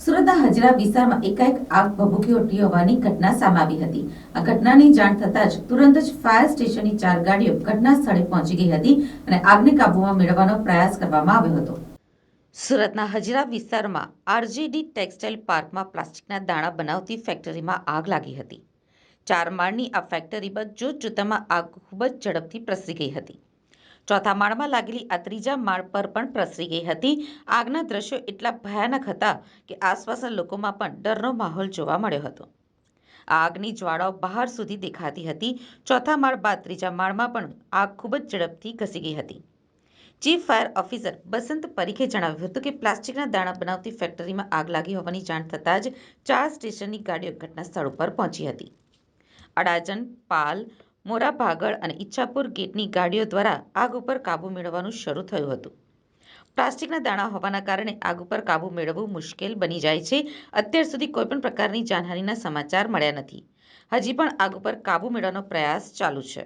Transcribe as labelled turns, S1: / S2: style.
S1: સુરતના હજીરા વિસ્તારમાં એકાએક આગ ભભૂકી ઉઠી હોવાની ઘટના સામે આવી હતી। આ ઘટનાની જાણ થતાં જ તુરંત જ ફાયર સ્ટેશનની 4 ગાડીઓ ઘટના સ્થળે પહોંચી ગઈ હતી અને આગને કાબૂમાં મેળવવાનો પ્રયાસ કરવામાં આવ્યો હતો। સુરતના હજીરા વિસ્તારમાં આરજેડી ટેક્સટાઇલ પાર્કમાં પ્લાસ્ટિકના દાણા બનાવતી ફેક્ટરીમાં આગ લાગી હતી। 4 માળની આ ફેક્ટરીમાં જોતજોતામાં આગ ખૂબ જ ઝડપથી પ્રસરી ગઈ હતી। ચોથા માળમાં લાગેલી આ ત્રીજા માળ પર પણ પ્રસરી ગઈ હતી। આગના દ્રશ્યો એટલા ભયાનક હતા કે આસપાસના લોકોમાં પણ ડરનો માહોલ જોવા મળ્યો હતો। આ આગની જ્વાળાઓ બહાર સુધી દેખાતી હતી। ચોથા માળ બાદ ત્રીજા માળમાં પણ આગ ખૂબ જ ઝડપથી ઘસી ગઈ હતી। ચીફ ફાયર ઓફિસર બસંત પરીખે જણાવ્યું હતું કે પ્લાસ્ટિકના દાણા બનાવતી ફેક્ટરીમાં આગ લાગી હોવાની જાણ થતાં જ 4 સ્ટેશનની ગાડીઓ ઘટના સ્થળ ઉપર પહોંચી હતી। અડાજણ, પાલ, મોરાભાગળ અને ઈચ્છાપુર ગેટની ગાડીઓ દ્વારા આગ ઉપર કાબૂ મેળવવાનું શરૂ થયું હતું। પ્લાસ્ટિકના દાણા હોવાના કારણે આગ ઉપર કાબૂ મેળવવું મુશ્કેલ બની જાય છે। અત્યાર સુધી કોઈપણ પ્રકારની જાનહાનિના સમાચાર મળ્યા નથી। હજી પણ આગ ઉપર કાબૂ મેળવવાનો પ્રયાસ ચાલુ છે।